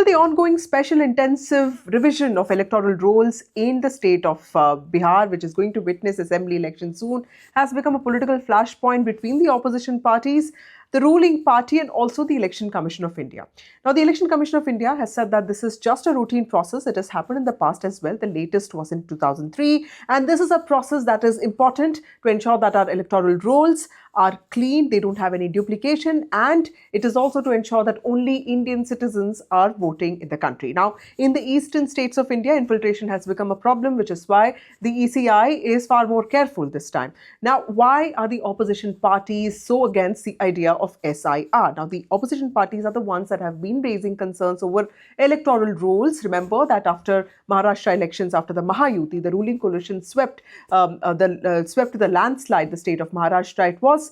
Well, the ongoing special intensive revision of electoral rolls in the state of Bihar, which is going to witness assembly elections soon, has become a political flashpoint between the opposition parties, the ruling party, and also the Election Commission of India. Now, the Election Commission of India has said that this is just a routine process. It has happened in the past as well. The latest was in 2003. And this is a process that is important to ensure that our electoral rolls are clean, they don't have any duplication, and it is also to ensure that only Indian citizens are voting in the country. Now, in the eastern states of India, infiltration has become a problem, which is why the ECI is far more careful this time. Now, why are the opposition parties so against the idea of SIR? Now, the opposition parties are the ones that have been raising concerns over electoral rolls. Remember that after Maharashtra elections, after the Mahayuti, the ruling coalition swept to the landslide the state of Maharashtra. It was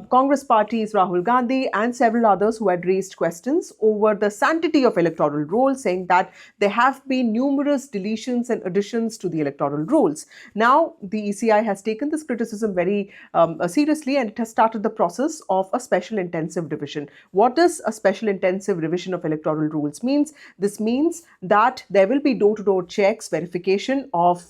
Congress parties, Rahul Gandhi and several others who had raised questions over the sanctity of electoral rolls, saying that there have been numerous deletions and additions to the electoral rolls. Now, the ECI has taken this criticism very seriously, and it has started the process of a special intensive revision. What does a special intensive revision of electoral rules means? This means that there will be door-to-door checks, verification of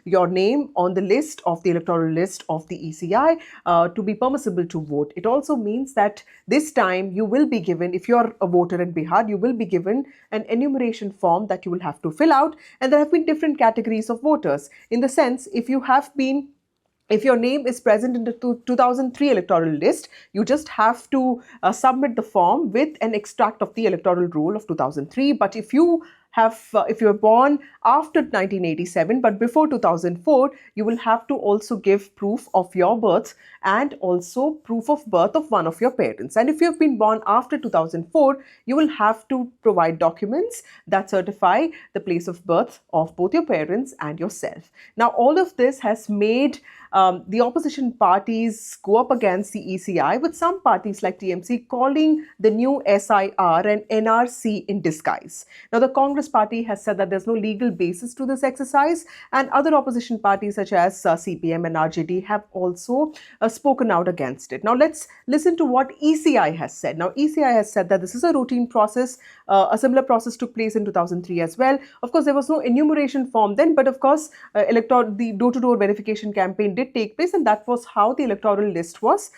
your name on the list of the electoral list of the ECI to be permissible to vote. It also means that this time you will be given, if you're a voter in Bihar, you will be given an enumeration form that you will have to fill out, and there have been different categories of voters. In the sense, if your name is present in the 2003 electoral list, you just have to submit the form with an extract of the electoral roll of 2003. But if you were born after 1987 but before 2004, you will have to also give proof of your birth and also proof of birth of one of your parents. And if you have been born after 2004, you will have to provide documents that certify the place of birth of both your parents and yourself. Now, all of this has made the opposition parties go up against the ECI, with some parties like TMC calling the new SIR an NRC in disguise. Now, the Congress party has said that there's no legal basis to this exercise, and other opposition parties such as CPM and RJD have also spoken out against it. Now, let's listen to what ECI has said. Now, ECI has said that this is a routine process. A similar process took place in 2003 as well. Of course, there was no enumeration form then, but of course, the door-to-door verification campaign did take place, and that was how the electoral list was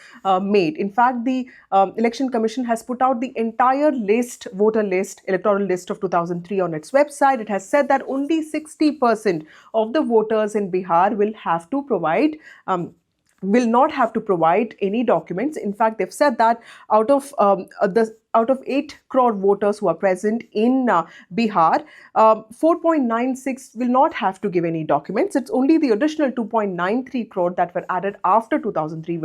made. In fact, the Election Commission has put out the entire list, voter list, electoral list of 2003 on its website. It has said that only 60% of the voters in Bihar will not have to provide any documents. In fact, they've said that out of 8 crore voters who are present in Bihar, 4.96 will not have to give any documents. It's only the additional 2.93 crore that were added after 2003 who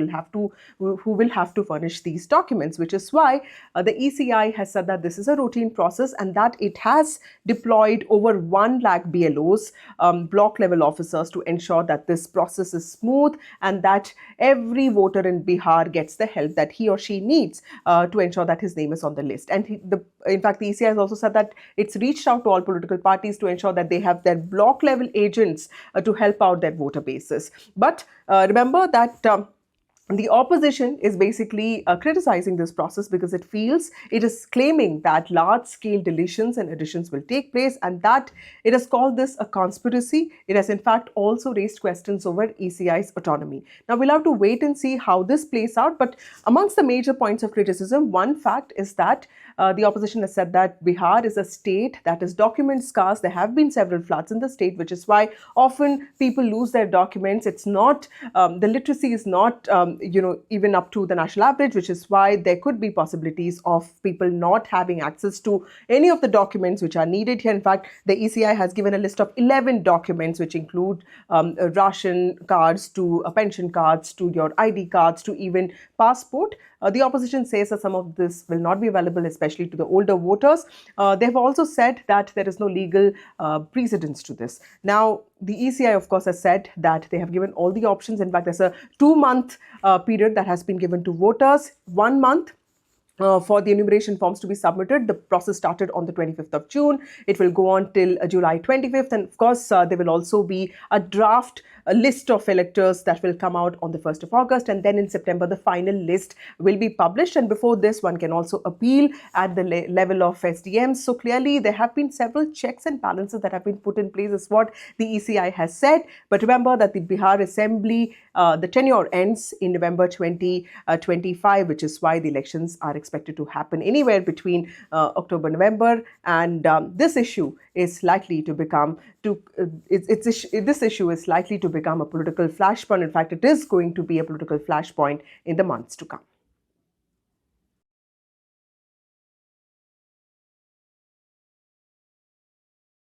will have to furnish these documents, which is why the ECI has said that this is a routine process and that it has deployed over 1 lakh BLOs, block level officers, to ensure that this process is smooth and that every voter in Bihar gets the help that he or she needs to ensure that his name is on the list. And in fact, the ECI has also said that it's reached out to all political parties to ensure that they have their block level agents to help out their voter bases. But remember that the opposition is basically criticizing this process because it is claiming that large-scale deletions and additions will take place, and that it has called this a conspiracy. It has in fact also raised questions over ECI's autonomy. Now, we'll have to wait and see how this plays out, but amongst the major points of criticism, one fact is that the opposition has said that Bihar is a state that is document scarce. There have been several floods in the state, which is why often people lose their documents. It's not, the literacy is not even up to the national average, which is why there could be possibilities of people not having access to any of the documents which are needed here. In fact, the ECI has given a list of 11 documents, which include ration cards to pension cards to your ID cards to even passport. The opposition says that some of this will not be available, especially to the older voters. They've also said that there is no legal precedence to this. Now, the ECI, of course, has said that they have given all the options. In fact, there's a 2-month period that has been given to voters, 1 month for the enumeration forms to be submitted. The process started on the 25th of June. It will go on till July 25th. And of course, there will also be a draft list of electors that will come out on the 1st of August. And then in September, the final list will be published. And before this, one can also appeal at the level of SDMs. So clearly, there have been several checks and balances that have been put in place, is what the ECI has said. But remember that the Bihar Assembly, the tenure ends in November 2025, which is why the elections are expected to happen anywhere between October, November, and this issue is likely to become this issue is likely to become a political flashpoint. In fact, it is going to be a political flashpoint in the months to come.